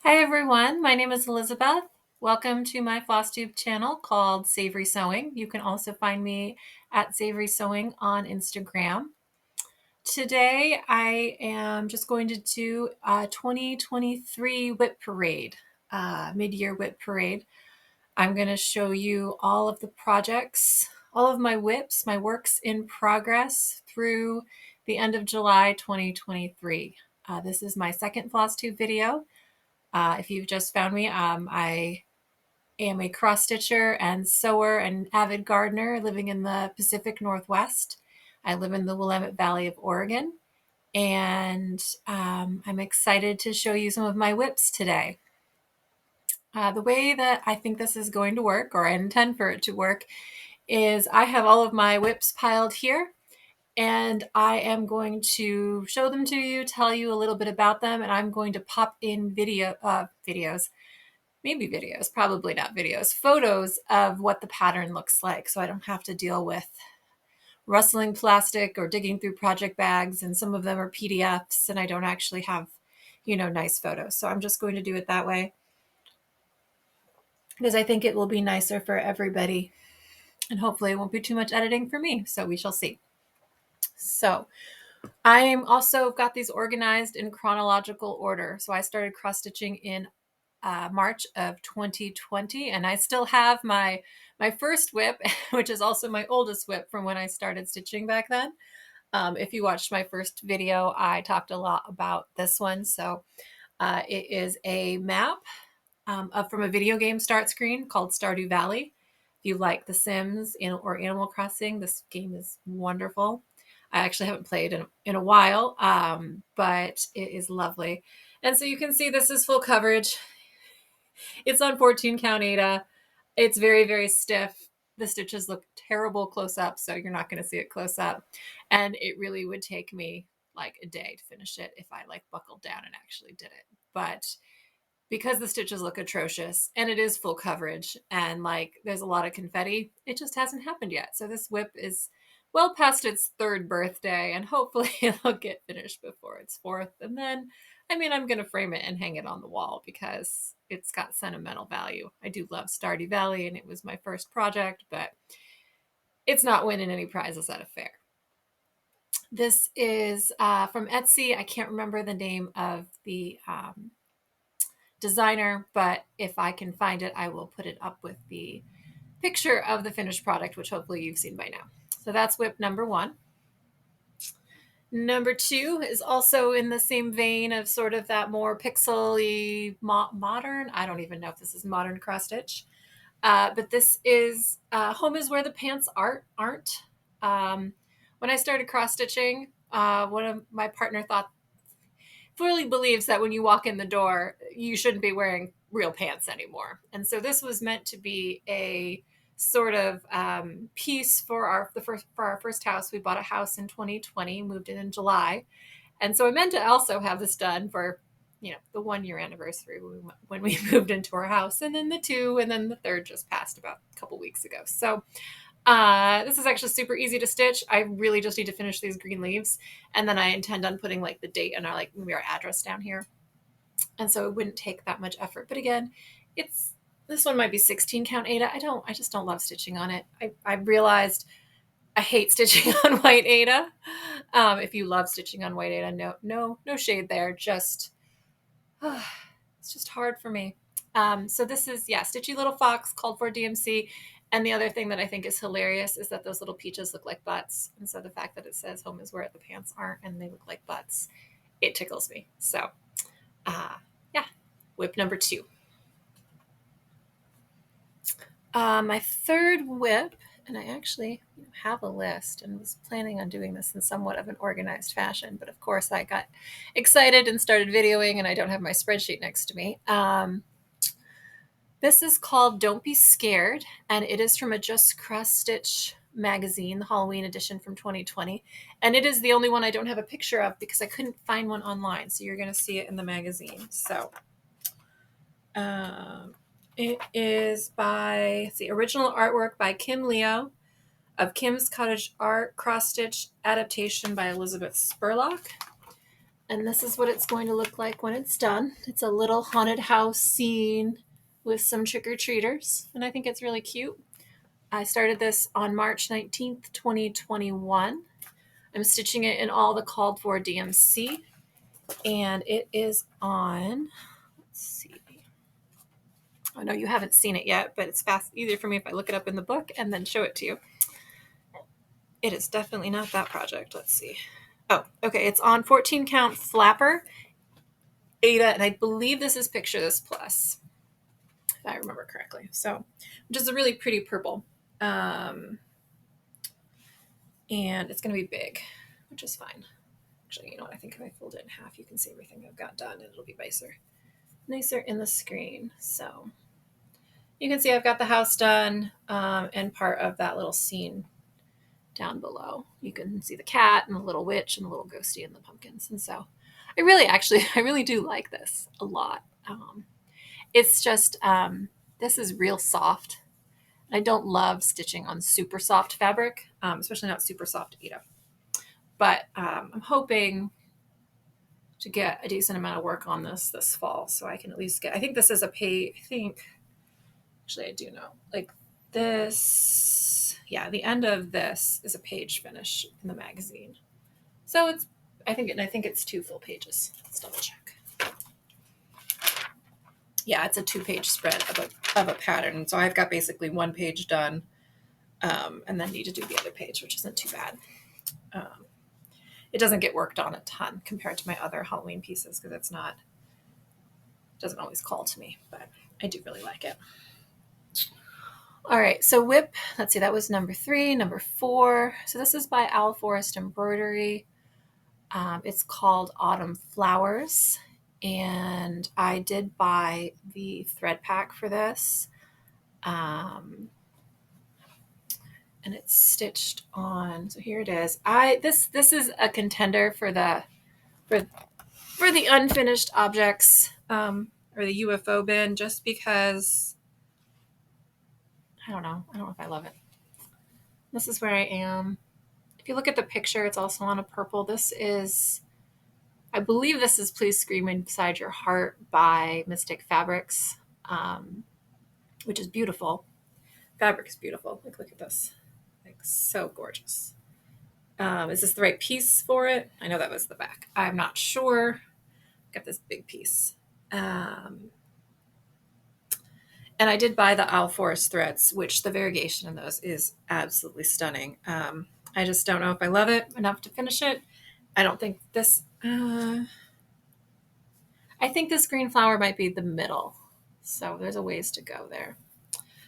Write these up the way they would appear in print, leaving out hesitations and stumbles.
Hi everyone, my name is Elizabeth. Welcome to my FlossTube channel called Savory Sewing. You can also find me at Savory Sewing on Instagram. Today I am just going to do a 2023 WIP Parade, Mid-year WIP Parade. I'm going to show you all of the projects, all of my WIPs, my works in progress through the end of July 2023. This is my second FlossTube video. If you've just found me, I am a cross-stitcher and sewer and avid gardener living in the Pacific Northwest. I live in the Willamette Valley of Oregon, and I'm excited to show you some of my WIPs today. The way that I think this is going to work, or I intend for it to work, is I have all of my WIPs piled here, and I am going to show them to you, tell you a little bit about them, and I'm going to pop in videos, maybe videos, probably not videos, photos of what the pattern looks like. So I don't have to deal with rustling plastic or digging through project bags. And some of them are PDFs and I don't actually have, nice photos. So I'm just going to do it that way because I think it will be nicer for everybody. And hopefully it won't be too much editing for me. So we shall see. So I'm also got these organized in chronological order. So I started cross stitching in March of 2020, and I still have my first WIP, which is also my oldest WIP from when I started stitching back then. If you watched my first video, I talked a lot about this one. So it is a map from a video game start screen called Stardew Valley. If you like The Sims or Animal Crossing, this game is wonderful. I actually haven't played in a while, but it is lovely. And so you can see this is full coverage. It's on 14 count Ada. It's very, very stiff. The stitches look terrible close up, so you're not going to see it close up. And it really would take me like a day to finish it if I like buckled down and actually did it. But because the stitches look atrocious and it is full coverage and like there's a lot of confetti, it just hasn't happened yet. So this WIP is well past its third birthday and hopefully it'll get finished before its fourth. And then, I'm going to frame it and hang it on the wall because it's got sentimental value. I do love Stardew Valley and it was my first project, but it's not winning any prizes at a fair. This is from Etsy. I can't remember the name of the designer, but if I can find it, I will put it up with the picture of the finished product, which hopefully you've seen by now. So that's WIP number 1. Number 2 is also in the same vein of sort of that more pixely modern. I don't even know if this is modern cross stitch, but this is Home is Where the Pants Aren't. When I started cross stitching, one of my partner fully believes that when you walk in the door, you shouldn't be wearing real pants anymore. And so this was meant to be a sort of piece for our first house. We bought a house in 2020, moved in July, and so I meant to also have this done for the 1-year anniversary when we moved into our house, and then the 2, and then the 3rd just passed about a couple weeks ago. So this is actually super easy to stitch. I really just need to finish these green leaves, and then I intend on putting like the date and maybe our address down here, and so it wouldn't take that much effort. But again, this one might be 16 count Ada. I just don't love stitching on it. I realized I hate stitching on white Ada. If you love stitching on white Ada, no shade there. Just it's just hard for me. So this is, Stitchy Little Fox called for DMC. And the other thing that I think is hilarious is that those little peaches look like butts. And so the fact that it says Home is Where the Pants Aren't and they look like butts, it tickles me. So WIP number 2. My third WIP, and I actually have a list and was planning on doing this in somewhat of an organized fashion, but of course I got excited and started videoing and I don't have my spreadsheet next to me. This is called Don't Be Scared, and it is from a Just Cross Stitch magazine, the Halloween edition from 2020. And it is the only one I don't have a picture of because I couldn't find one online. So you're going to see it in the magazine. So it is by the original artwork by Kim Leo of Kim's Cottage Art, cross stitch adaptation by Elizabeth Spurlock. And this is what it's going to look like when it's done. It's a little haunted house scene with some trick-or-treaters, and I think it's really cute. I started this on March 19th, 2021. I'm stitching it in all the called for DMC, and it is on, let's see. I know you haven't seen it yet, but it's easier for me if I look it up in the book and then show it to you. It is definitely not that project. Let's see. Oh, okay. It's on 14 count flapper, Ada, and I believe this is Picture This Plus, if I remember correctly. So, which is a really pretty purple. And it's going to be big, which is fine. Actually, you know what? I think if I fold it in half, you can see everything I've got done, and it'll be nicer in the screen. So you can see I've got the house done, and part of that little scene down below. You can see the cat and the little witch and the little ghosty and the pumpkins. And so I really do like this a lot. It's just, this is real soft. I don't love stitching on super soft fabric, especially not super soft Ada. But I'm hoping to get a decent amount of work on this fall, so I can at least I think this is a page, actually I do know, like this, yeah, the end of this is a page finish in the magazine. So it's, I think it's 2 full pages. Let's double check. Yeah, it's a 2-page spread of a pattern. So I've got basically 1 page done, and then need to do the other page, which isn't too bad. It doesn't get worked on a ton compared to my other Halloween pieces because it doesn't always call to me, but I do really like it. All right, so WIP, let's see, that was number 3. Number 4, so this is by Owl Forest Embroidery. It's called Autumn Flowers, and I did buy the thread pack for this. And it's stitched on, so here it is. This is a contender for the unfinished objects, or the UFO bin, just because I don't know if I love it. This is where I am. If you look at the picture, it's also on a purple. I believe this is Please Scream Inside Your Heart by Mystic Fabrics, which is beautiful. Fabric is beautiful. Like, look at this. Like, so gorgeous. Is this the right piece for it? I know that was the back. I'm not sure. Got this big piece. And I did buy the Owl Forest threads, which the variegation in those is absolutely stunning. I just don't know if I love it enough to finish it. I don't think this, I think this green flower might be the middle. So there's a ways to go there.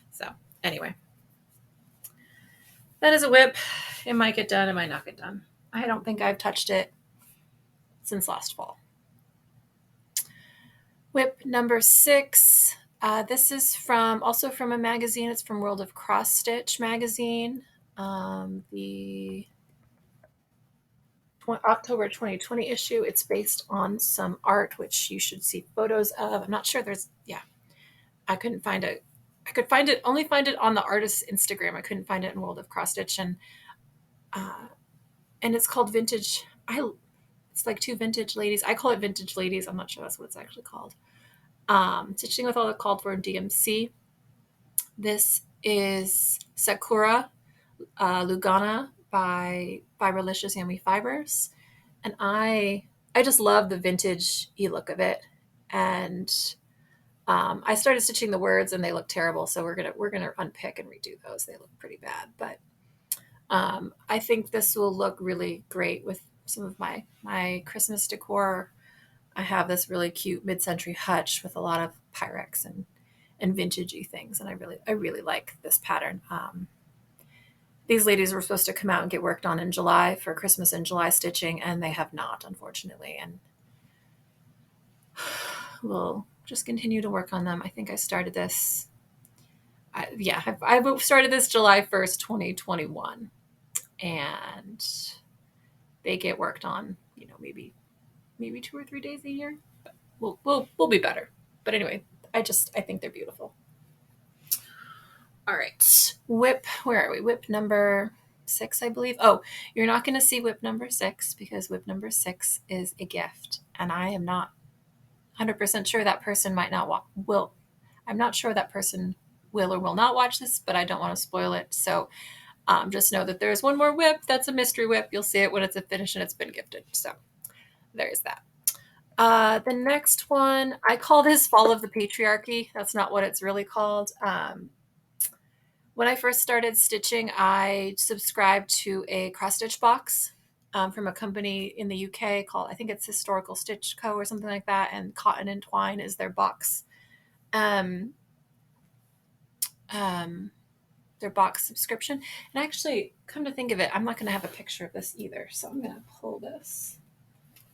So anyway, that is a WIP. It might get done. It might not get done. I don't think I've touched it since last fall. WIP number 6. This is also from a magazine. It's from World of CrossStitch magazine. The October 2020 issue. It's based on some art, which you should see photos of. I'm not sure I couldn't find it. I could only find it on the artist's Instagram. I couldn't find it in World of CrossStitch. And it's called Vintage. It's like 2 vintage ladies. I call it Vintage Ladies. I'm not sure that's what it's actually called. Stitching with all the called for DMC. This is Sakura Lugana by Fiberlicious Yummy Fibers, and I just love the vintage look of it. And I started stitching the words, and they look terrible, so we're gonna unpick and redo those. They look pretty bad, but I think this will look really great with some of my Christmas decor. I have this really cute mid-century hutch with a lot of Pyrex and vintagey things, and I really like this pattern. These ladies were supposed to come out and get worked on in July for Christmas and July stitching, and they have not, unfortunately. And we'll just continue to work on them. I think I started this. I started this July 1st, 2021, and they get worked on, maybe 2 or 3 days a year. But we'll be better. But anyway, I think they're beautiful. All right, WIP. Where are we? WIP number 6, I believe. Oh, you're not going to see WIP number 6 because WIP number 6 is a gift, and I am not 100% sure that person might not will. I'm not sure that person will or will not watch this, but I don't want to spoil it. So just know that there's one more WIP. That's a mystery WIP. You'll see it when it's a finish and it's been gifted. So there's that. The next one, I call this Fall of the Patriarchy. That's not what it's really called. When I first started stitching, I subscribed to a CrossStitch box from a company in the UK called, I think it's SavorySewing or something like that, and Cotton and Twine is their box. Their box subscription. And actually, come to think of it, I'm not going to have a picture of this either, so I'm going to pull this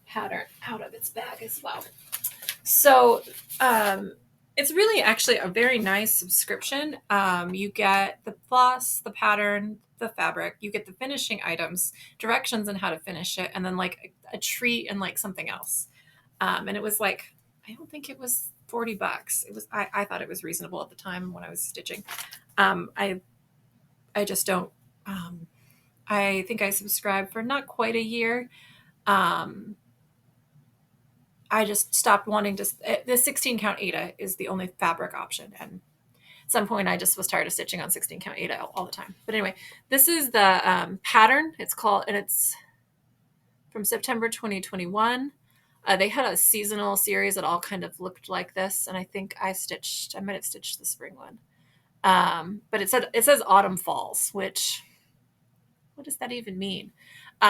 pattern out of its bag as well. So it's really actually a very nice subscription. You get the floss, the pattern, the fabric, you get the finishing items, directions on how to finish it, and then like a treat and like something else. And it was like, I don't think it was $40. It was, I thought it was reasonable at the time when I was stitching. I just don't, I think I subscribed for not quite a year. I just stopped wanting to, the 16 count Aida is the only fabric option. And at some point I just was tired of stitching on 16 count Aida all the time. But anyway, this is the pattern. It's called, and it's from September 2021. They had a seasonal series that all kind of looked like this. And I think I might have stitched the spring one. But it says autumn falls, which, what does that even mean?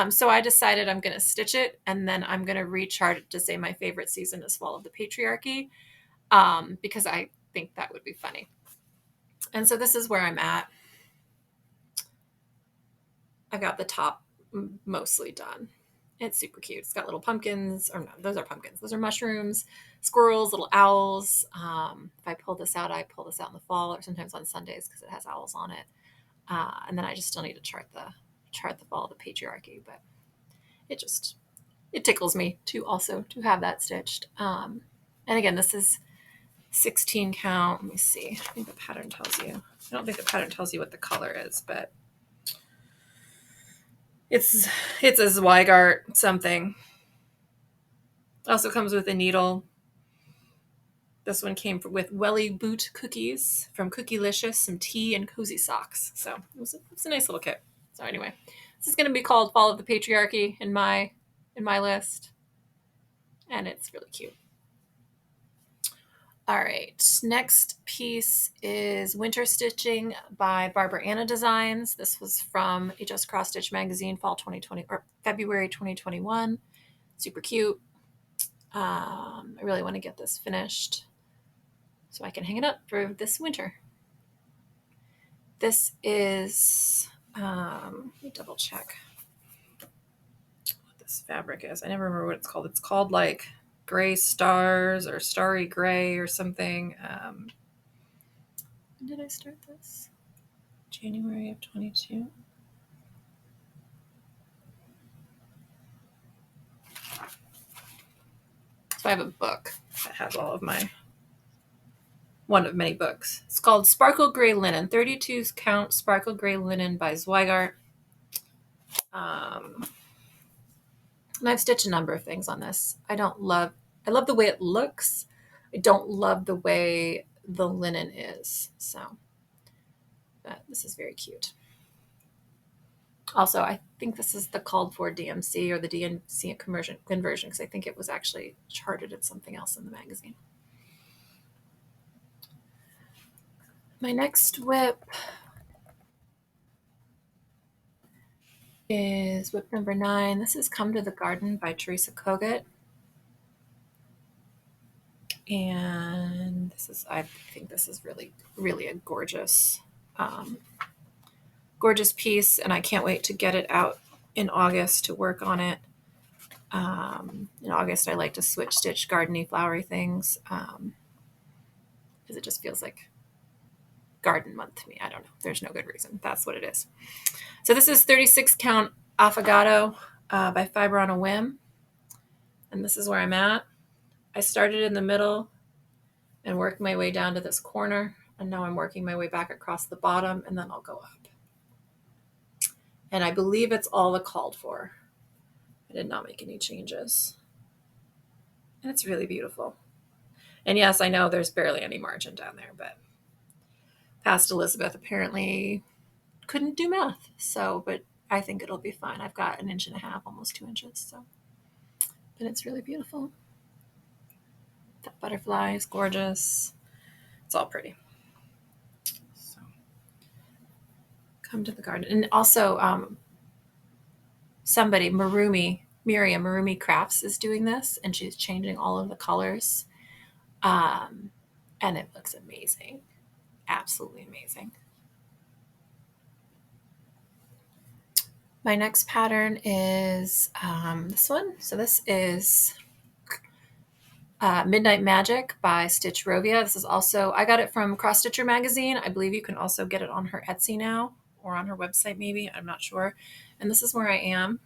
So I decided I'm going to stitch it, and then I'm going to rechart it to say my favorite season is Fall of the Patriarchy, because I think that would be funny. And so this is where I'm at. I got the top mostly done. It's super cute. It's got little pumpkins, or no, those are pumpkins. Those are mushrooms, squirrels, little owls. If I pull this out, I pull this out in the fall or sometimes on Sundays because it has owls on it. And then I just still need to chart the Fall of the Patriarchy, but it tickles me to have that stitched. And again, this is 16 count. Let me see. I think the pattern tells you. I don't think the pattern tells you what the color is, but it's a Zweigart something. Also comes with a needle. This one came with Welly Boot cookies from Cookielicious, some tea, and cozy socks. So it was a nice little kit. So anyway, this is going to be called Fall of the Patriarchy in my list, and it's really cute. All right, next piece is Winter Stitching by Barbara Anna Designs. This was from HS Cross Stitch Magazine, fall 2020 or February 2021. Super cute. I really want to get this finished so I can hang it up for this winter. This is, let me double check what this fabric is. I never remember what it's called. It's called like Gray Stars or Starry Gray or something. When did I start this? January of 22. So I have a book that has all of one of many books. It's called Sparkle Gray Linen, 32 count Sparkle Gray Linen by Zweigart. And I've stitched a number of things on this. I love the way it looks. I don't love the way the linen is. So, but this is very cute. Also, I think this is the called for DMC or the DMC conversion because I think it was actually charted at something else in the magazine. My next WIP is WIP number 9. This is Come to the Garden by Teresa Kogut. And I think this is really, really a gorgeous, gorgeous piece. And I can't wait to get it out in August to work on it. In August, I like to switch stitch gardeny, flowery things because it just feels like garden month to me. I don't know. There's no good reason. That's what it is. So this is 36 count Affogato by Fiber on a Whim. And this is where I'm at. I started in the middle and worked my way down to this corner. And now I'm working my way back across the bottom, and then I'll go up. And I believe it's all the called for. I did not make any changes. And it's really beautiful. And yes, I know there's barely any margin down there, but past Elizabeth apparently couldn't do math. So, but I think it'll be fine. I've got 1.5 inches, almost 2 inches. So, but it's really beautiful. That butterfly is gorgeous. It's all pretty. So, come to the garden. And also, somebody, Miriam Marumi Crafts is doing this, and she's changing all of the colors. And it looks amazing. Absolutely amazing. My next pattern is this one. So this is Midnight Magic by Stitchrovia. This is also, I got it from CrossStitcher magazine. I believe you can also get it on her Etsy now, or on her website maybe. I'm not sure. And this is where I am.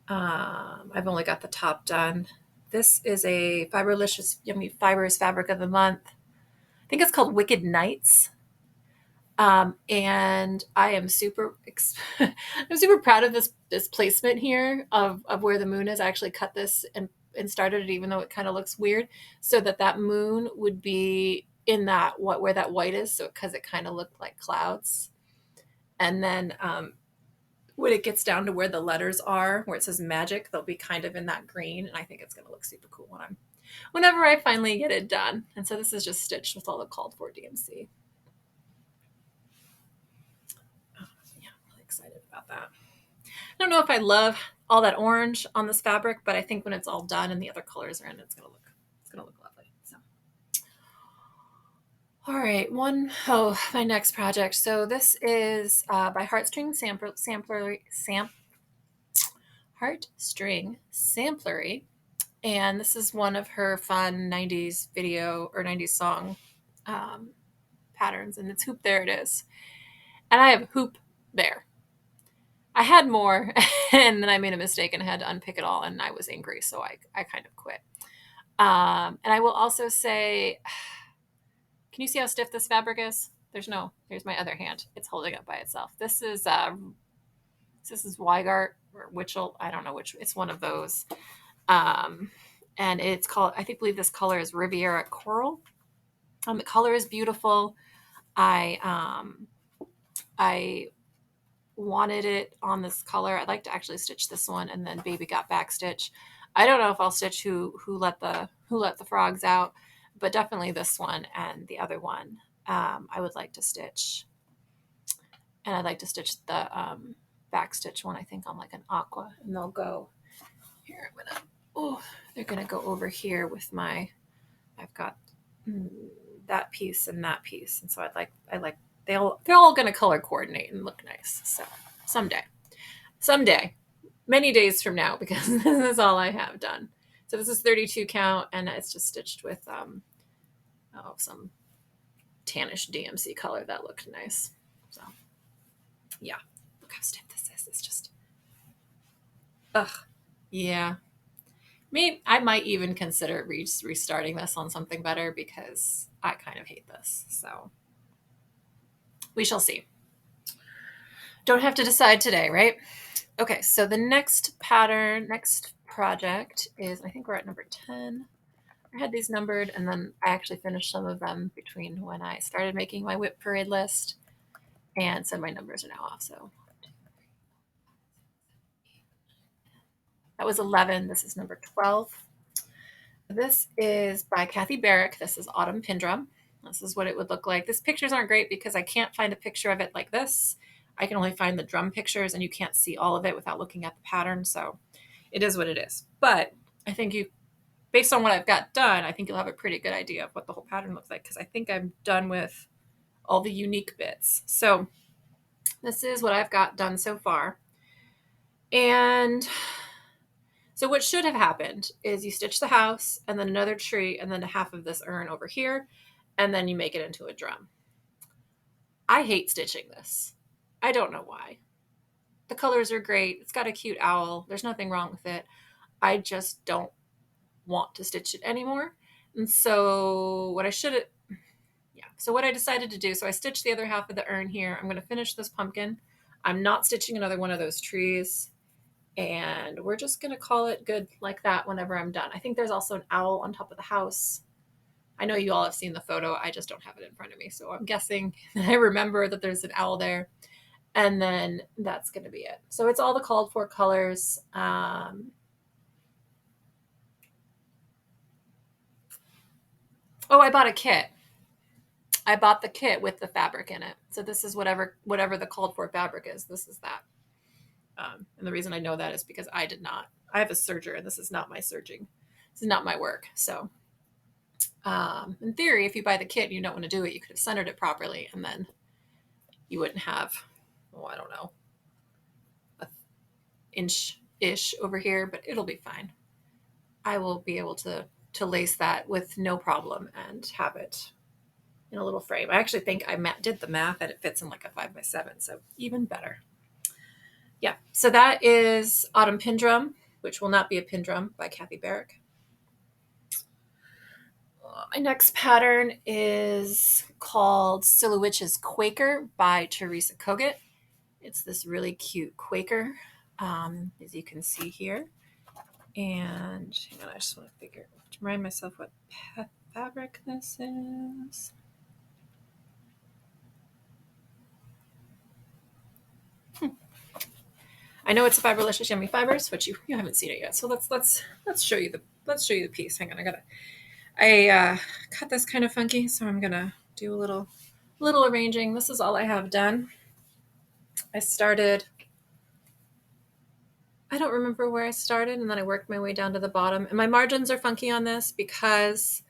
I've only got the top done. This is a Fiberlicious Yummy Fibers Fabric of the Month. I think it's called Wicked Nights. And I am super, I'm super proud of this placement here of where the moon is. I actually cut this and started it, even though it kind of looks weird, so that moon would be in that, where that white is. So, cause it kind of looked like clouds. And then, when it gets down to where the letters are, where it says magic, they'll be kind of in that green. And I think it's going to look super cool whenever I finally get it done. And so this is just stitched with all the called for DMC. Yeah, I'm really excited about that. I don't know if I love all that orange on this fabric, but I think when it's all done and the other colors are in, it's gonna look lovely. So, all right, my next project. So this is by Heartstring Samplery, and this is one of her fun 90s video or 90s song patterns, and it's Hoop There It Is. And I have Hoop There. I had more, and then I made a mistake and I had to unpick it all, and I was angry, so I kind of quit. And I will also say, can you see how stiff this fabric is? Here's my other hand. It's holding up by itself. This is Weigart or Witchell. I don't know which. It's one of those. And it's called, I believe this color is Riviera Coral. The color is beautiful. I wanted it on this color. I'd like to actually stitch this one, and then baby got backstitch. I don't know if I'll stitch who let the frogs out, but definitely this one and the other one I would like to stitch. And I'd like to stitch the backstitch one, I think, on like an aqua, and they'll go here. They're gonna go over here with I've got that piece and that piece, and so I like they're all gonna color coordinate and look nice. So someday, many days from now, because this is all I have done. So this is 32 count, and it's just stitched with some tannish DMC color that looked nice. So yeah, look how stiff this is. It's just, yeah. Maybe I might even consider restarting this on something better, because I kind of hate this. So we shall see. Don't have to decide today, right? Okay, so the next project is, I think we're at number 10. I had these numbered, and then I actually finished some of them between when I started making my WIP Parade list, and so my numbers are now off. So that was 11. This is number 12. This is by Kathy Barrick. This is Autumn Pindrum. This is what it would look like. These pictures aren't great because I can't find a picture of it like this. I can only find the drum pictures, and you can't see all of it without looking at the pattern. So it is what it is. But I think based on what I've got done, I think you'll have a pretty good idea of what the whole pattern looks like, because I think I'm done with all the unique bits. So this is what I've got done so far. And so what should have happened is you stitch the house, and then another tree, and then half of this urn over here, and then you make it into a drum. I hate stitching this. I don't know why. The colors are great. It's got a cute owl. There's nothing wrong with it. I just don't want to stitch it anymore. And so what I decided to do, so I stitched the other half of the urn here. I'm going to finish this pumpkin. I'm not stitching another one of those trees, and we're just going to call it good like that whenever I'm done. I think there's also an owl on top of the house. I know you all have seen the photo. I just don't have it in front of me. So I'm guessing I remember that there's an owl there. And then that's going to be it. So it's all the called for colors. Oh, I bought a kit. I bought the kit with the fabric in it. So this is whatever the called for fabric is. This is that. And the reason I know that is because I did not. I have a serger, and this is not my serging. This is not my work. So in theory, if you buy the kit and you don't want to do it, you could have centered it properly, and then you wouldn't have, I don't know, an inch-ish over here, but it'll be fine. I will be able to lace that with no problem and have it in a little frame. I actually think I did the math and it fits in like a 5x7, so even better. Yeah, so that is Autumn Pin Drum, which will not be a pin drum, by Kathy Barrick. My next pattern is called Silhouwitches Quaker by Teresa Kogut. It's this really cute Quaker, as you can see here. And hang on, I just want to remind myself what fabric this is. I know it's a Fiberlicious Yummy Fibers, but you haven't seen it yet. So let's show you the piece. Hang on, I cut this kind of funky, so I'm gonna do a little arranging. This is all I have done. I don't remember where I started, and then I worked my way down to the bottom. And my margins are funky on this because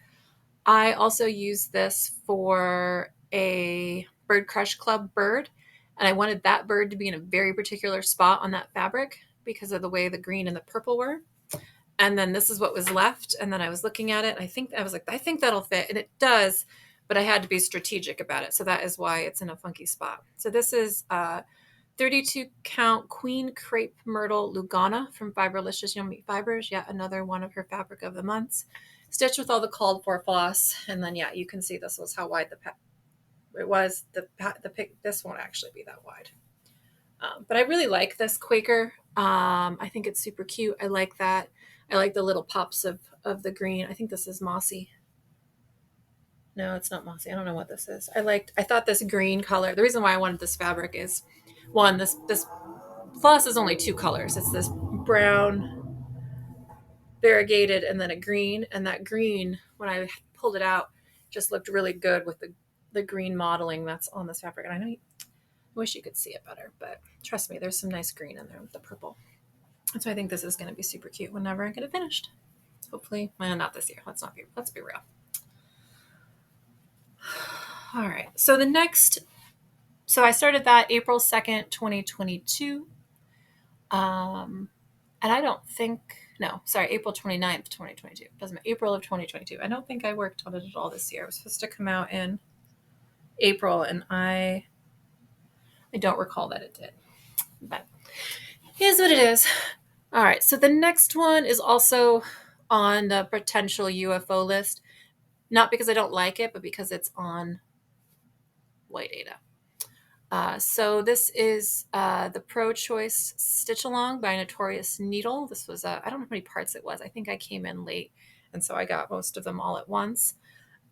I also use this for a Bird Crush Club bird, and I wanted that bird to be in a very particular spot on that fabric because of the way the green and the purple were. And then this is what was left, and then I was looking at it, and I was like, I think that'll fit, and it does, but I had to be strategic about it, so that is why it's in a funky spot. So this is 32 count Queen Crepe Myrtle Lugana from Fiberlicious Yummy Fibers, yet another one of her fabric of the months. Stitched with all the called for floss, and then yeah, you can see this was how wide it was. This won't actually be that wide, but I really like this Quaker. I think it's super cute. I like that. I like the little pops of the green. I think this is mossy. No, it's not mossy. I don't know what this is. I thought this green color. The reason why I wanted this fabric is, one, this floss is only two colors. It's this brown variegated and then a green. And that green, when I pulled it out, just looked really good with the green modeling that's on this fabric. And I wish you could see it better, but trust me, there's some nice green in there with the purple. So I think this is going to be super cute whenever I get it finished. Hopefully, well, not this year. Let's be real. All right. So I started that April 2nd, 2022. And I don't think, April 29th, 2022. Doesn't matter. April of 2022. I don't think I worked on it at all this year. It was supposed to come out in April, and I don't recall that it did. But here's what it is. All right. So the next one is also on the potential UFO list. Not because I don't like it, but because it's on White Ada. So this is the Pro Choice Stitch Along by Notorious Needle. This was, I don't know how many parts it was. I think I came in late, and so I got most of them all at once.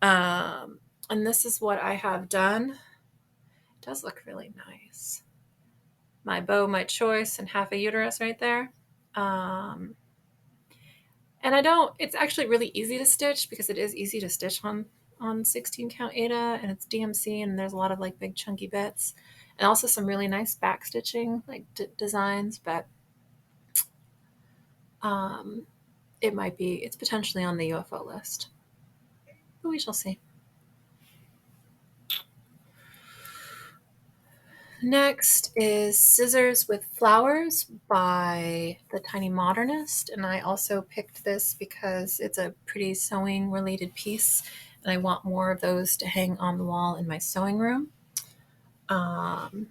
And this is what I have done. It does look really nice. My bow, my choice, and half a uterus right there. And it's actually really easy to stitch because it is easy to stitch on 16 count Ada, and it's DMC, and there's a lot of like big chunky bits, and also some really nice back stitching like designs, but it's potentially on the UFO list, but we shall see. Next is Scissors with Flowers by the Tiny Modernist, and I also picked this because it's a pretty sewing related piece, and I want more of those to hang on the wall in my sewing room. And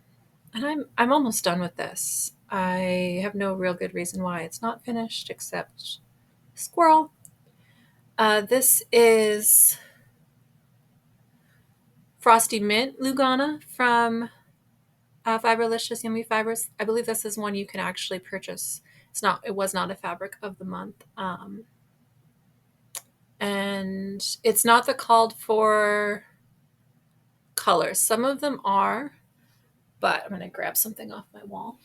I'm almost done with this. I have no real good reason why it's not finished except squirrel. This is Frosty Mint Lugana from Fiberlicious Yummy Fibers. I believe this is one you can actually purchase. It was not a fabric of the month. And it's not the called for colors. Some of them are, but I'm going to grab something off my wall.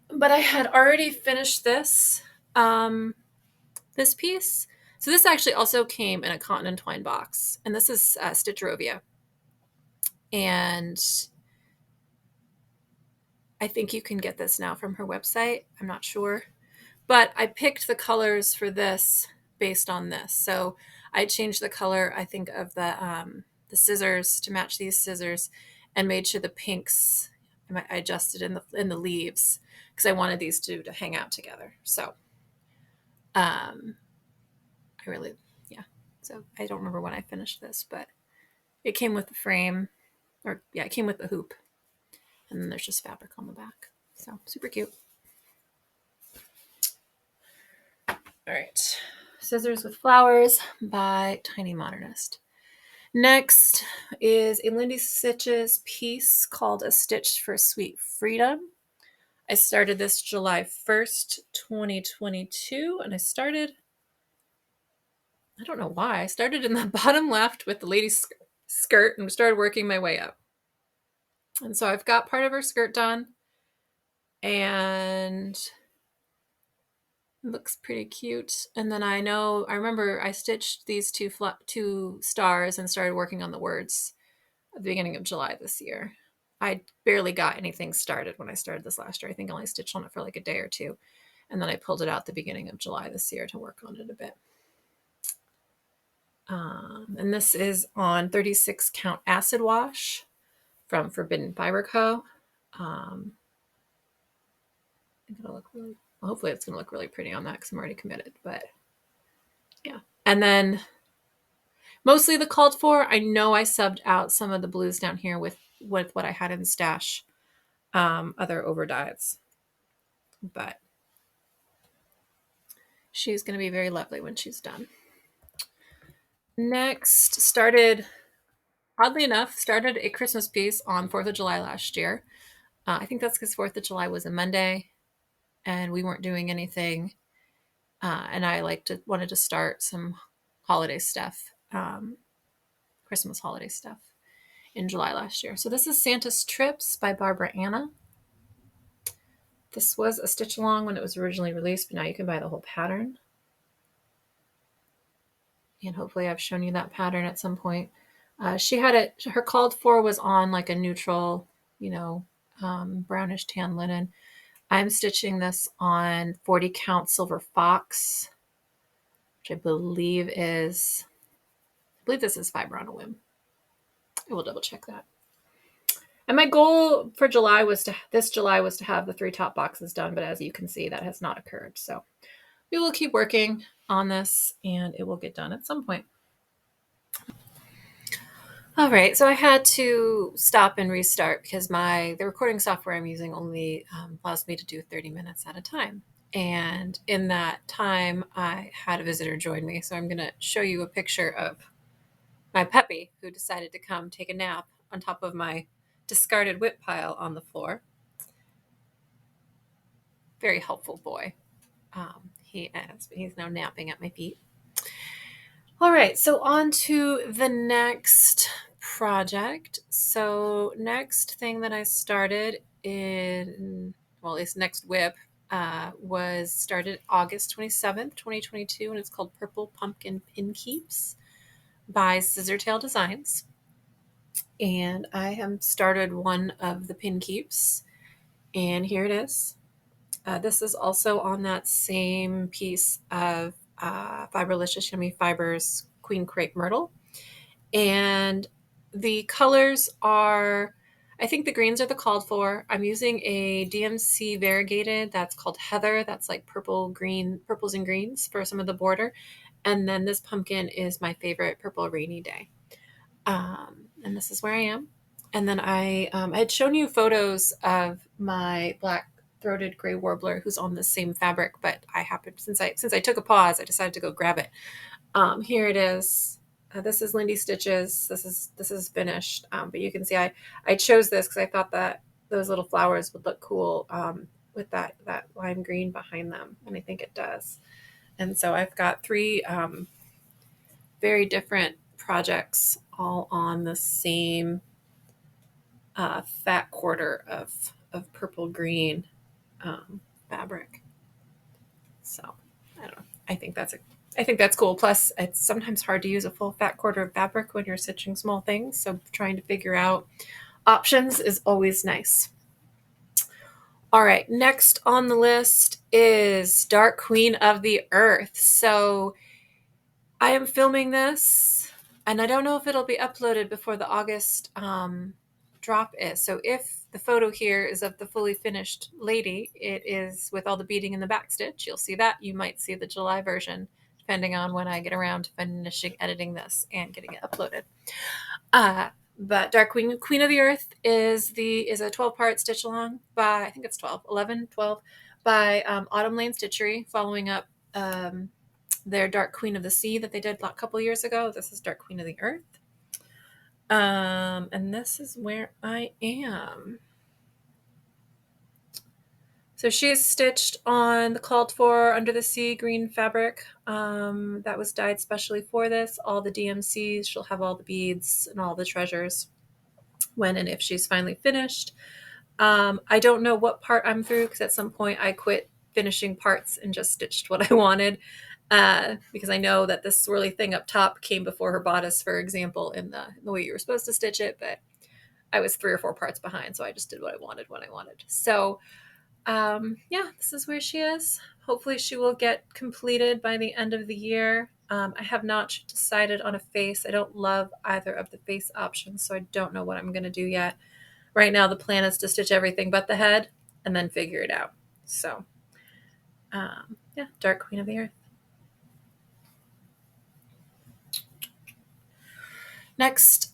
But I had already finished this piece. So this actually also came in a cotton and twine box, and this is Stitchrovia. And I think you can get this now from her website. I'm not sure. But I picked the colors for this based on this. So I changed the color, I think, of the scissors to match these scissors, and made sure the pinks I adjusted in the leaves because I wanted these two to hang out together. So I really, yeah. So I don't remember when I finished this, but it came with the frame, or yeah, it came with the hoop. And then there's just fabric on the back. So super cute. All right. Scissors with Flowers by Tiny Modernist. Next is a Lindy Stitches piece called A Stitch for Sweet Freedom. I started this July 1st, 2022, and I don't know why, I started in the bottom left with the lady's skirt and started working my way up. And so I've got part of her skirt done, and it looks pretty cute. And then I remember I stitched these two stars and started working on the words at the beginning of July this year. I barely got anything started when I started this last year. I think I only stitched on it for like a day or two. And then I pulled it out the beginning of July this year to work on it a bit. And this is on 36 count acid wash from Forbidden Fiber Co. Hopefully it's going to look really pretty on that because I'm already committed. But yeah. And then mostly the called for. I know I subbed out some of the blues down here with what I had in the stash, other over dyes. But she's going to be very lovely when she's done. Next, oddly enough, started a Christmas piece on 4th of July last year. I think that's because 4th of July was a Monday and we weren't doing anything. And I wanted to start some holiday stuff, Christmas holiday stuff in July last year. So this is Santa's Trips by Barbara Anna. This was a stitch along when it was originally released, but now you can buy the whole pattern. And hopefully I've shown you that pattern at some point. She had it, her called for was on like a neutral, brownish tan linen. I'm stitching this on 40 count silver fox, which I believe this is fiber on a whim. I will double check that. And my goal for this July was to have the 3 top boxes done, but as you can see, that has not occurred. So we will keep working on this and it will get done at some point. All right, so I had to stop and restart because the recording software I'm using only allows me to do 30 minutes at a time. And in that time, I had a visitor join me. So I'm going to show you a picture of my puppy who decided to come take a nap on top of my discarded WIP pile on the floor. Very helpful boy. He is, but he's now napping at my feet. All right, so on to the next project. So next thing that I started this next WIP was started August 27th, 2022, and it's called Purple Pumpkin Pin Keeps by Scissortail Designs. And I have started one of the pin keeps, and here it is. This is also on that same piece of Fiberlicious Yummy Fibers Queen Crepe Myrtle. And the colors are, I think the greens are the called for. I'm using a DMC variegated that's called Heather. That's like purples and greens for some of the border. And then this pumpkin is my favorite Purple Rainy Day. And this is where I am. And then I had shown you photos of my black-throated gray warbler who's on the same fabric, but I happened, since I took a pause, I decided to go grab it. Here it is. This is Lindy Stitches. This is finished, but you can see I chose this because I thought that those little flowers would look cool with that lime green behind them, and I think it does. And so I've got three very different projects all on the same fat quarter of purple green fabric. So I don't know. I think that's cool. Plus, it's sometimes hard to use a full fat quarter of fabric when you're stitching small things. So trying to figure out options is always nice. All right, next on the list is Dark Queen of the Earth. So I am filming this, and I don't know if it'll be uploaded before the August drop is. So if the photo here is of the fully finished lady, it is with all the beading in the back stitch. You'll see that. You might see the July version, depending on when I get around to finishing editing this and getting it uploaded. But Dark Queen of the Earth is a 12-part stitch along by, I think it's 12 by Autumn Lane Stitchery, following up their Dark Queen of the Sea that they did a couple years ago. This is Dark Queen of the Earth. And this is where I am. So she is stitched on the called for Under the Sea green fabric that was dyed specially for this. All the DMCs, she'll have all the beads and all the treasures when and if she's finally finished. I don't know what part I'm through because at some point I quit finishing parts and just stitched what I wanted because I know that this swirly thing up top came before her bodice, for example, in the way you were supposed to stitch it, but I was 3 or 4 parts behind, so I just did what I wanted when I wanted. So yeah, this is where she is. Hopefully she will get completed by the end of the year. I have not decided on a face. I don't love either of the face options, so I don't know what I'm going to do yet. Right now, the plan is to stitch everything but the head and then figure it out. So, yeah, Dark Queen of the Earth. Next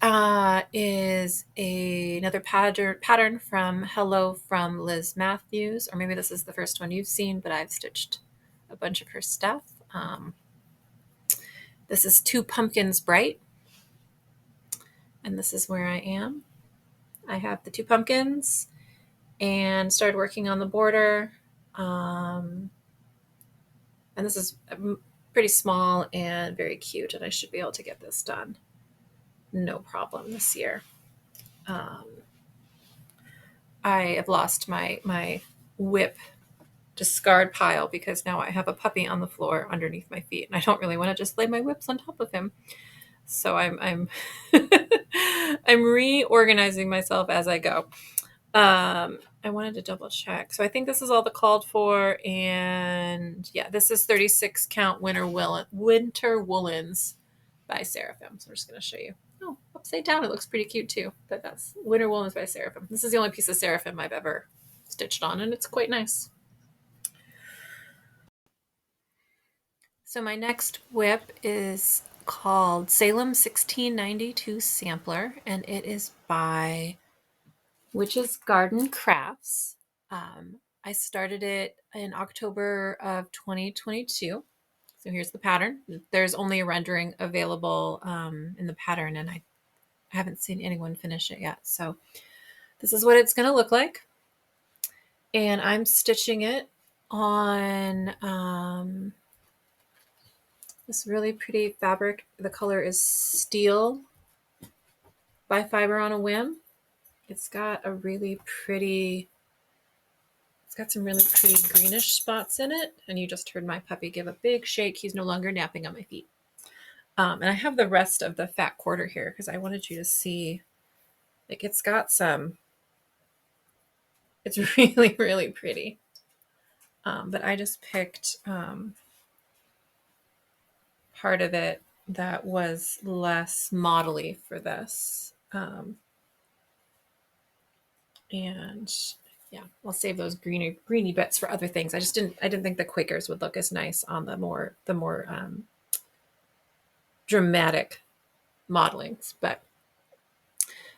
is another pattern from Hello from Liz Matthews, or maybe this is the first one you've seen, but I've stitched a bunch of her stuff. This is Two Pumpkins Bright, and this is where I am. I have the 2 pumpkins and started working on the border. And this is pretty small and very cute, and I should be able to get this done no problem this year. I have lost my WIP discard pile because now I have a puppy on the floor underneath my feet, and I don't really want to just lay my WIPs on top of him. So I'm I'm reorganizing myself as I go. I wanted to double check. So I think this is all the called for, and yeah, this is 36 count winter woolens by Seraphim. So I'm just going to show you. Oh, upside down. It looks pretty cute too. But that's Winter Woolens by Seraphim. This is the only piece of Seraphim I've ever stitched on, and it's quite nice. So my next WIP is called Salem 1692 Sampler, and it is by Witch's Garden Crafts. I started it in October of 2022. So here's the pattern. There's only a rendering available in the pattern, and I haven't seen anyone finish it yet. So this is what it's going to look like. And I'm stitching it on this really pretty fabric. The color is Steel by Fiber on a Whim. It's got a really pretty, it's got some really pretty greenish spots in it. And you just heard my puppy give a big shake. He's no longer napping on my feet. And I have the rest of the fat quarter here because I wanted you to see, like, it's got some, it's really, really pretty. But I just picked part of it that was less modelly for this. And yeah, I'll save those greeny bits for other things. I didn't think the Quakers would look as nice on the more dramatic modelings, but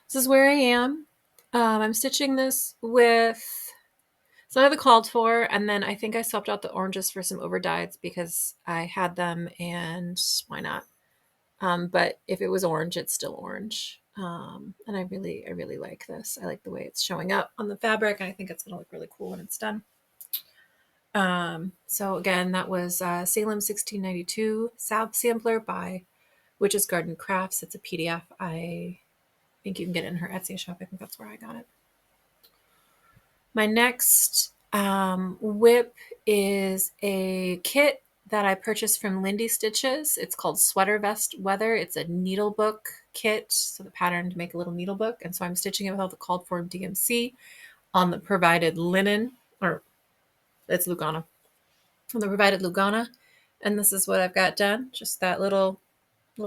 this is where I am. I'm stitching this with some of the called for, and then I think I swapped out the oranges for some over dyes because I had them, and why not? But if it was orange, it's still orange. And I really like this. I like the way it's showing up on the fabric, and I think it's going to look really cool when it's done. So again, that was Salem 1692 Sampler by Witch's Garden Crafts. It's a PDF. I think you can get it in her Etsy shop. I think that's where I got it. My next WIP is a kit that I purchased from Lindy Stitches. It's called Sweater Vest Weather. It's a needle book kit, so the pattern to make a little needle book. And so I'm stitching it with all the called for DMC on the provided linen, or it's Lugana, on the provided Lugana. And this is what I've got done. Just that little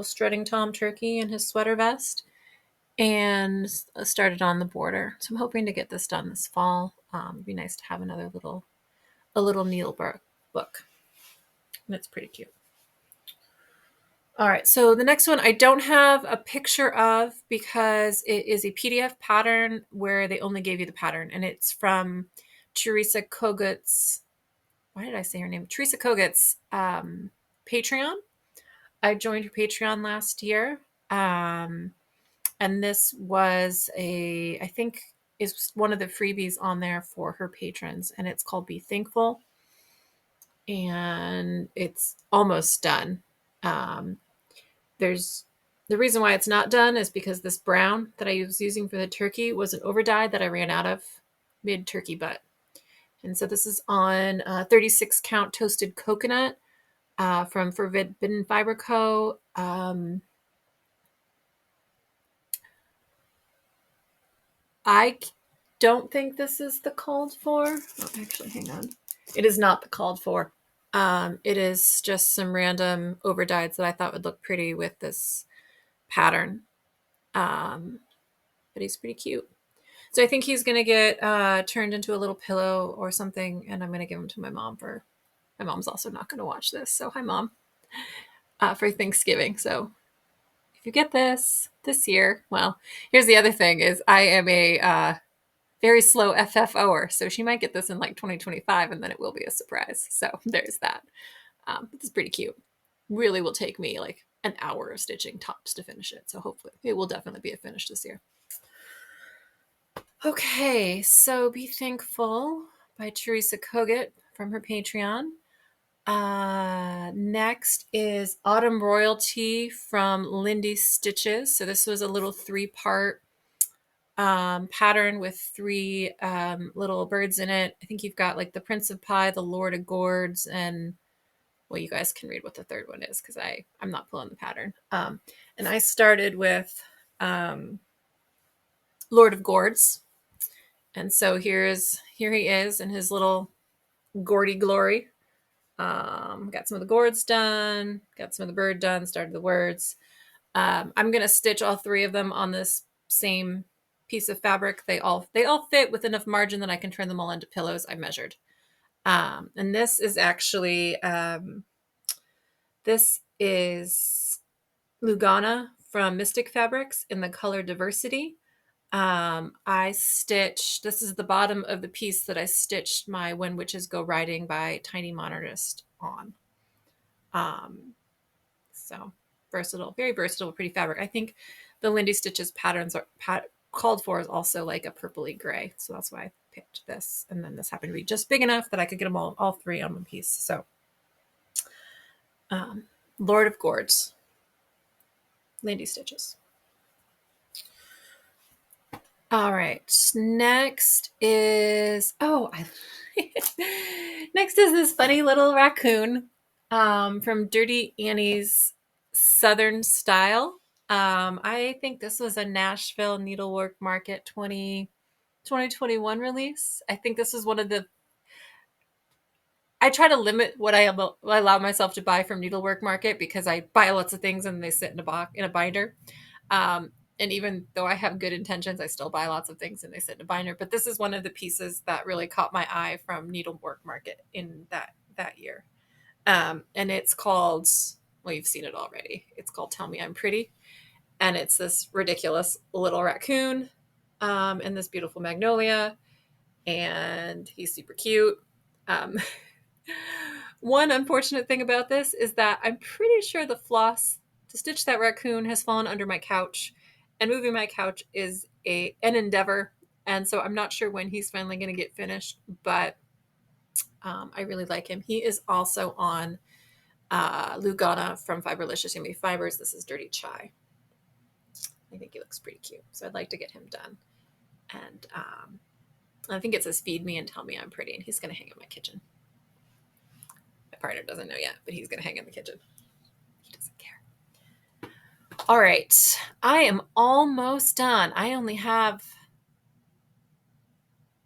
strutting Tom Turkey in his sweater vest, and started on the border. So I'm hoping to get this done this fall. It'd be nice to have another a little needle book. And it's pretty cute. All right, so the next one I don't have a picture of because it is a PDF pattern where they only gave you the pattern, and it's from Teresa Kogut's, why did I say her name? Teresa Kogut's Patreon. I joined her Patreon last year. And this was I think is one of the freebies on there for her patrons, and it's called Be Thankful. And it's almost done. There's the reason why it's not done is because this brown that I was using for the turkey was an overdye that I ran out of mid turkey butt. And so this is on 36 count toasted coconut from Forbidden Fiber Co. I don't think this is the called for. Oh, actually, hang on. It is not the called for. It is just some random overdyes that I thought would look pretty with this pattern. But he's pretty cute. So I think he's going to get turned into a little pillow or something, and I'm going to give him to my mom for. My mom's also not going to watch this, so hi, Mom, for Thanksgiving. So if you get this year, well, here's the other thing: is I am a very slow FFOer, so she might get this in like 2025, and then it will be a surprise. So there's that. This is pretty cute. Really will take me like an hour of stitching tops to finish it. So hopefully it will definitely be a finish this year. Okay, so Be Thankful by Teresa Kogut from her Patreon. Next is Autumn Royalty from Lindy Stitches. So this was a little 3-part pattern with 3 little birds in it. I think you've got like the Prince of Pie, the Lord of Gourds, and well, you guys can read what the third one is because I'm not pulling the pattern. And I started with Lord of Gourds. And so here he is in his little Gordy glory. Got some of the gourds done, got some of the bird done, started the words. I'm going to stitch all 3 of them on this same piece of fabric. They all fit with enough margin that I can turn them all into pillows. I measured. And this is actually, this is Lugana from Mystic Fabrics in the color Diversity. I stitched, this is the bottom of the piece that I stitched my When Witches Go Riding by Tiny Modernist on. So versatile, very versatile, pretty fabric. I think the Lindy Stitches patterns are called for is also like a purpley gray. So that's why I picked this. And then this happened to be just big enough that I could get them all 3 on one piece. So Lord of Gourds, Lindy Stitches. All right. Next is next is this funny little raccoon from Dirty Annie's Southern Style. I think this was a Nashville Needlework Market 2021 release. I think this is one of the. I try to limit what I allow myself to buy from Needlework Market because I buy lots of things and they sit in a binder. And even though I have good intentions, I still buy lots of things and they sit in a binder. But this is one of the pieces that really caught my eye from Needlework Market in that year. And it's called, well, you've seen it already. It's called Tell Me I'm Pretty. And it's this ridiculous little raccoon and this beautiful magnolia. And he's super cute. One unfortunate thing about this is that I'm pretty sure the floss to stitch that raccoon has fallen under my couch, and moving my couch is an endeavor. And so I'm not sure when he's finally going to get finished, but I really like him. He is also on Lugana from Fiberlicious Yummy Fibers. This is Dirty Chai. I think he looks pretty cute, so I'd like to get him done. And I think it says feed me and tell me I'm pretty, and he's going to hang in my kitchen. My partner doesn't know yet, but he's going to hang in the kitchen. He doesn't care. All right, I am almost done. I only have,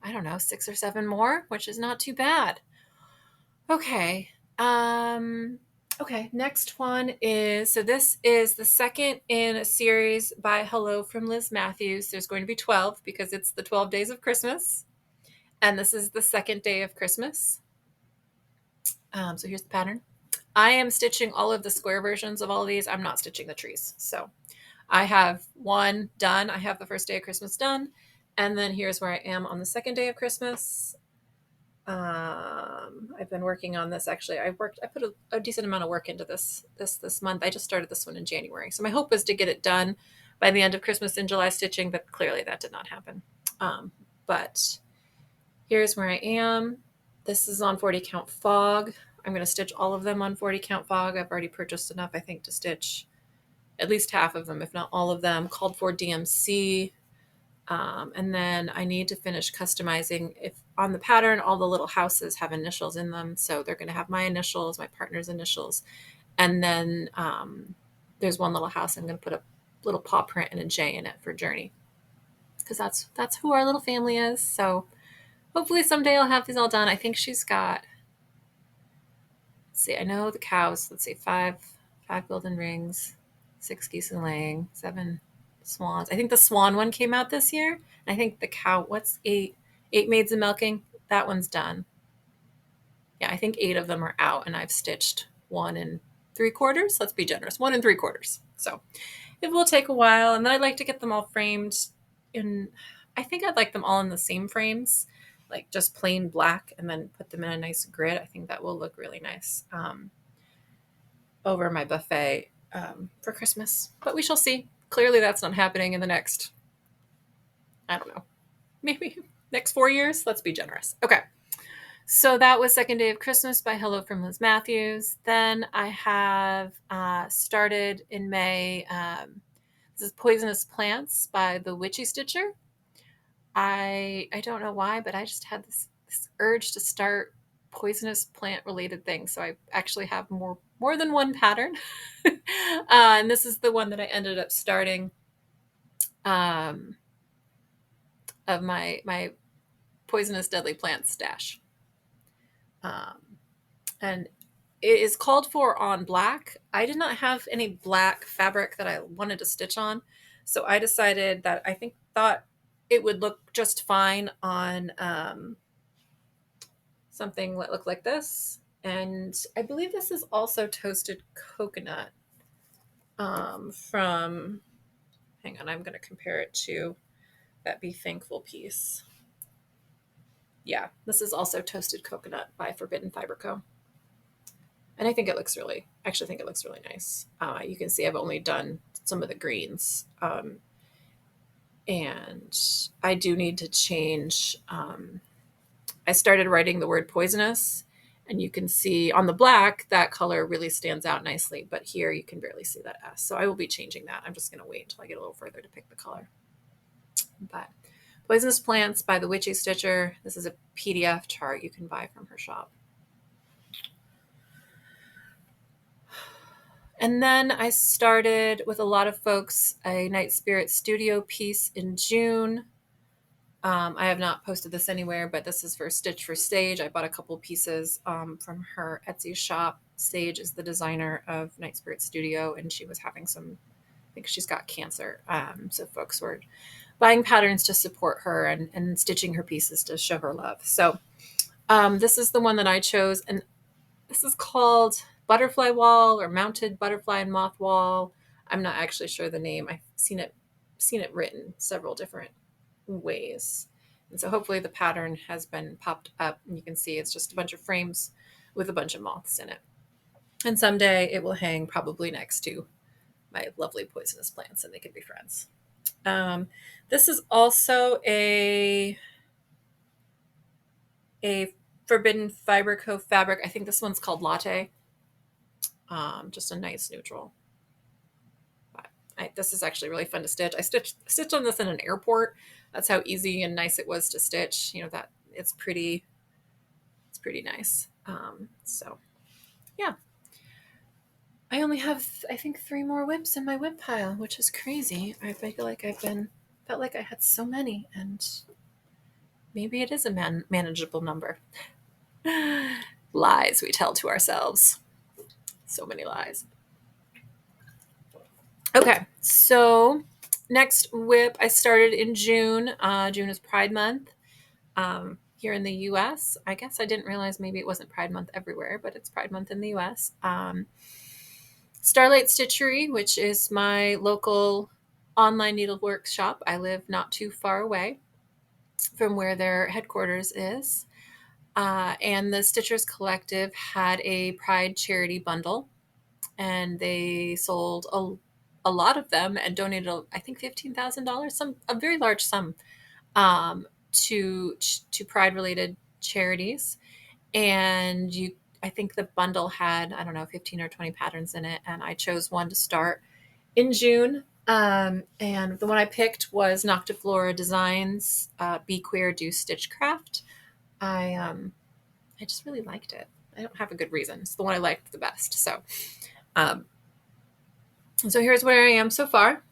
I don't know, 6 or 7 more, which is not too bad. Okay. Okay, next one is, so this is the second in a series by Hello from Liz Matthews. There's going to be 12 because it's the 12 days of Christmas. And this is the second day of Christmas. So here's the pattern. I am stitching all of the square versions of all of these. I'm not stitching the trees. So I have one done. I have the first day of Christmas done. And then here's where I am on the second day of Christmas. I've been working on this. Actually, I put a decent amount of work into this month. I just started this one in January. So my hope was to get it done by the end of Christmas in July stitching, but clearly that did not happen. But here's where I am. This is on 40 count fog. I'm going to stitch all of them on 40 count fog. I've already purchased enough, I think, to stitch at least half of them, if not all of them. Called for DMC. And then I need to finish customizing. If on the pattern, all the little houses have initials in them. So they're going to have my initials, my partner's initials. And then there's one little house. I'm going to put a little paw print and a J in it for Journey. Because that's who our little family is. So hopefully someday I'll have these all done. I think she's got, let's see, I know the cows. Let's see, 5 golden rings, 6 geese and laying, 7 swans. I think the swan one came out this year. And I think the cow, what's 8 maids and milking? That one's done. Yeah, I think 8 of them are out, and I've stitched 1 3/4. Let's be generous, 1 3/4. So it will take a while, and then I'd like to get them all framed in, I think I'd like them all in the same frames, like just plain black, and then put them in a nice grid. I think that will look really nice over my buffet for Christmas, but we shall see. Clearly that's not happening in the next, I don't know, maybe next 4 years. Let's be generous. Okay. So that was Second Day of Christmas by Hello from Liz Matthews. Then I have started in May. This is Poisonous Plants by the WickedStitcher. I don't know why, but I just had this urge to start poisonous plant related things. So I actually have more than one pattern. And this is the one that I ended up starting of my poisonous deadly plant stash. And it is called for on black. I did not have any black fabric that I wanted to stitch on. So I decided that thought it would look just fine on something that looked like this. And I believe this is also toasted coconut from, hang on, I'm going to compare it to that Be Thankful piece. Yeah, this is also toasted coconut by Forbidden Fiber Co. And I think it looks really nice. You can see I've only done some of the greens. And I do need to change. I started writing the word poisonous, and you can see on the black, that color really stands out nicely. But here you can barely see that S. So I will be changing that. I'm just going to wait until I get a little further to pick the color. But Poisonous Plants by the WickedStitcher. This is a PDF chart you can buy from her shop. And then I started with a lot of folks a Night Spirit Studio piece in June. I have not posted this anywhere, but this is for Stitch for Sage. I bought a couple pieces from her Etsy shop. Sage is the designer of Night Spirit Studio, and she was having some, I think she's got cancer. So folks were buying patterns to support her and stitching her pieces to show her love. So this is the one that I chose, and this is called Butterfly Wall or Mounted Butterfly and Moth Wall. I'm not actually sure the name. I've seen it written several different ways. And so hopefully the pattern has been popped up, and you can see it's just a bunch of frames with a bunch of moths in it. And someday it will hang probably next to my lovely poisonous plants and they can be friends. This is also a Forbidden Fiber Co. fabric. I think this one's called Latte. Just a nice neutral. This is actually really fun to stitch. I stitched on this in an airport. That's how easy and nice it was to stitch. You know, that it's pretty nice. So yeah. I only have, I think, 3 more WIPs in my WIP pile, which is crazy. I feel like felt like I had so many, and maybe it is a manageable number. Lies we tell to ourselves. So many lies. Okay, so next WIP I started in June. June is Pride Month here in the U.S. I guess I didn't realize maybe it wasn't Pride Month everywhere, but it's Pride Month in the U.S. Starlight Stitchery, which is my local online needlework shop. I live not too far away from where their headquarters is. And the Stitchers Collective had a Pride charity bundle, and they sold a lot of them and donated, I think, $15,000, a very large sum, to Pride-related charities. And I think the bundle had, I don't know, 15 or 20 patterns in it, and I chose one to start in June. And the one I picked was Noctiflora Designs Be Queer Do Stitchcraft. I just really liked it. I don't have a good reason. It's the one I liked the best. So here's where I am so far.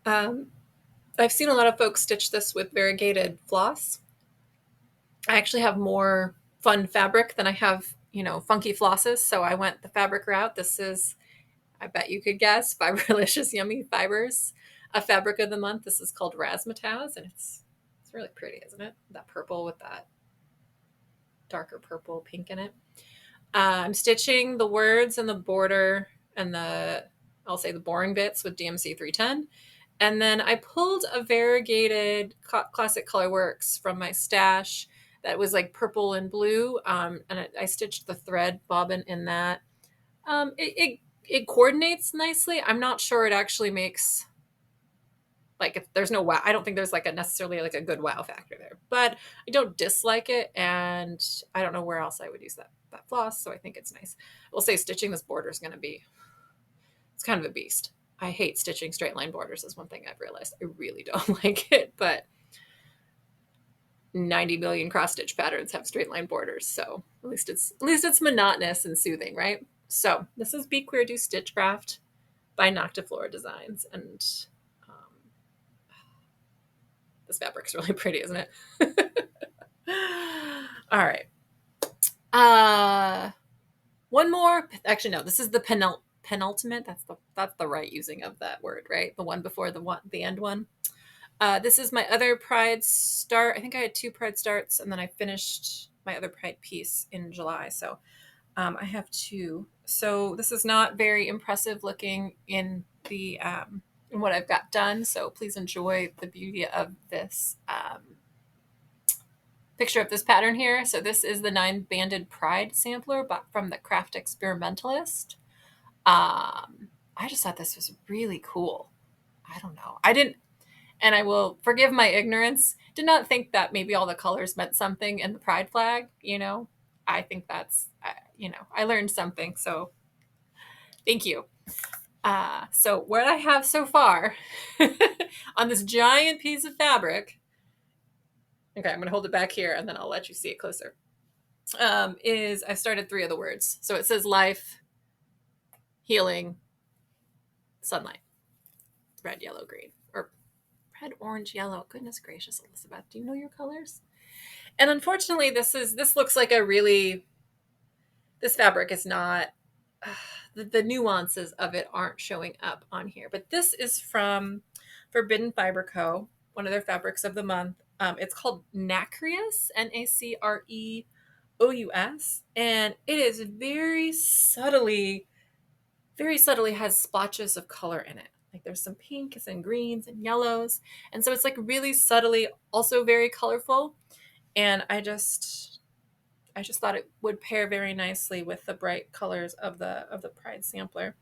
I've seen a lot of folks stitch this with variegated floss. I actually have more fun fabric than I have, funky flosses. So I went the fabric route. This is, I bet you could guess, Fiberlicious Yummy Fibers, a fabric of the month. This is called Razzmatazz, and it's really pretty, isn't it? That purple with that darker purple pink in it. I'm stitching the words and the border and I'll say the boring bits with DMC 310. And then I pulled a variegated Classic Colorworks from my stash that was like purple and blue. And I stitched the thread bobbin in that. It coordinates nicely. I'm not sure it actually makes, like, if there's no wow. I don't think there's like necessarily like a good wow factor there, but I don't dislike it. And I don't know where else I would use that floss. So I think it's nice. We'll say stitching this border is going to be, it's kind of a beast. I hate stitching straight line borders is one thing I've realized. I really don't like it, but 90 million cross stitch patterns have straight line borders. So at least it's monotonous and soothing, right? So this is Be Queer Do Stitchcraft by Noctiflora Designs. And this fabric's really pretty, isn't it? All right. One more. Actually, no, this is the penultimate. That's the right using of that word, right? The one before the end one. This is my other Pride start. I think I had 2 Pride starts, and then I finished my other Pride piece in July. So I have 2. So this is not very impressive looking in the in what I've got done. So please enjoy the beauty of this picture of this pattern here. So this is the 9-banded Pride sampler, but from the Craft Experimentalist. I just thought this was really cool. I don't know. I didn't, and I will forgive my ignorance, did not think that maybe all the colors meant something in the Pride flag. I think that's, I learned something. So thank you. So what I have so far on this giant piece of fabric, okay, I'm going to hold it back here and then I'll let you see it closer, is I've started 3 of the words. So it says life, healing, sunlight, red, yellow, green, or red, orange, yellow. Goodness gracious, Elizabeth, do you know your colors? And unfortunately, this looks like this fabric is not, the nuances of it aren't showing up on here. But this is from Forbidden Fiber Co., one of their fabrics of the month. It's called Nacreous, Nacreous, and it is very subtly has splotches of color in it. Like there's some pinks and greens and yellows. And so it's like really subtly also very colorful. And I I just thought it would pair very nicely with the bright colors of the Pride sampler,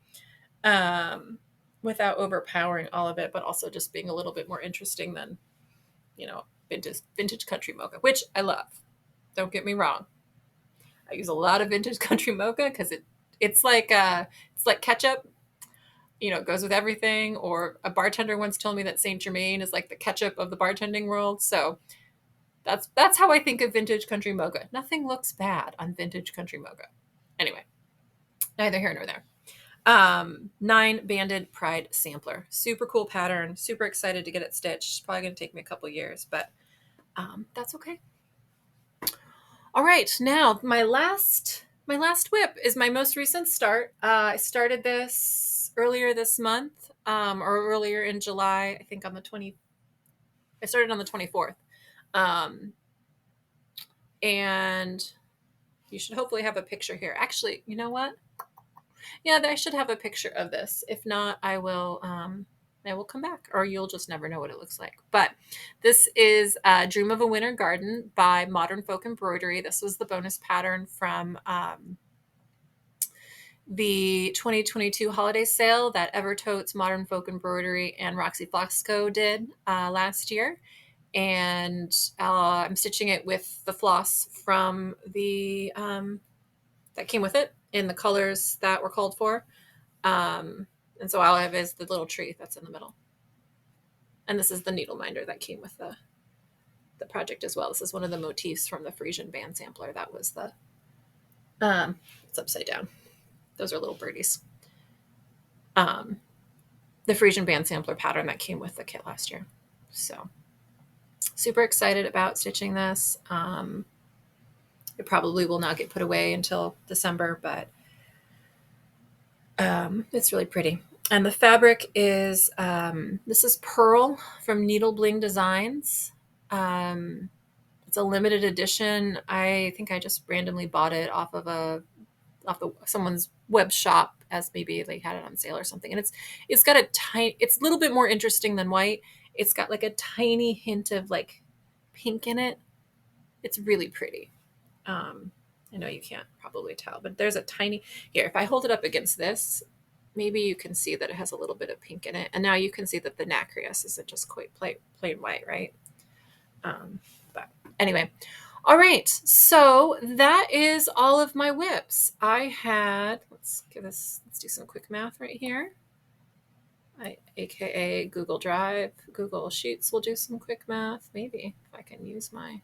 without overpowering all of it, but also just being a little bit more interesting than, vintage country mocha, which I love. Don't get me wrong. I use a lot of vintage country mocha because it's like ketchup. It goes with everything. Or a bartender once told me that Saint Germain is like the ketchup of the bartending world. So that's how I think of vintage country mocha. Nothing looks bad on vintage country mocha. Anyway, neither here nor there. 9 banded Pride sampler. Super cool pattern. Super excited to get it stitched. It's probably going to take me a couple years, but that's okay. All right, now my last WIP is my most recent start. I started this earlier this month, or earlier in July. I think on the 20. I started on the 24th, and you should hopefully have a picture here. Actually, you know what? Yeah, I should have a picture of this. If not, I will come back, or you'll just never know what it looks like. But this is Dream of a Winter Garden by Modern Folk Embroidery. This was the bonus pattern from the 2022 holiday sale that Evertotes, Modern Folk Embroidery, and Roxy Flossco did last year. And I'm stitching it with the floss from the that came with it in the colors that were called for. And so all I have is the little tree that's in the middle. And this is the needle minder that came with the project as well. This is one of the motifs from the Frisian band sampler. That was the, it's upside down. Those are little birdies. The Frisian band sampler pattern that came with the kit last year. So super excited about stitching this. It probably will not get put away until December, but it's really pretty. And the fabric is, this is Pearl from Needle Bling Designs. It's a limited edition. I think I just randomly bought it off someone's web shop, as maybe they had it on sale or something. And it's got it's a little bit more interesting than white. It's got like a tiny hint of like pink in it. It's really pretty. I know you can't probably tell, but there's a tiny, here, if I hold it up against this, maybe you can see that it has a little bit of pink in it. And now you can see that the nacreous isn't just quite plain white, right? But anyway, all right. So that is all of my WIPs. I had, let's do some quick math right here. AKA Google Drive, Google Sheets will do some quick math. Maybe if I can use my,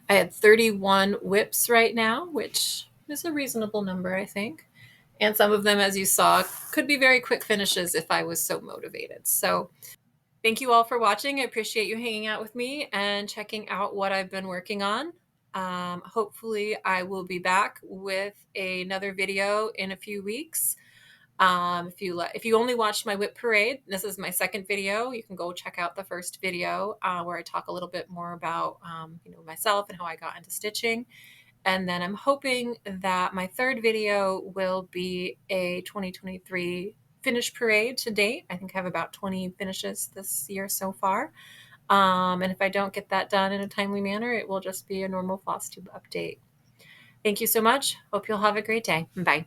I had 31 WIPs right now, which is a reasonable number, I think. And some of them, as you saw, could be very quick finishes if I was so motivated. So thank you all for watching. I appreciate you hanging out with me and checking out what I've been working on. Hopefully I will be back with another video in a few weeks. If you only watched my WIP Parade, this is my second video. You can go check out the first video where I talk a little bit more about myself and how I got into stitching. And then I'm hoping that my third video will be a 2023 finish parade to date. I think I have about 20 finishes this year so far. And if I don't get that done in a timely manner, it will just be a normal Flosstube update. Thank you so much. Hope you'll have a great day. Bye.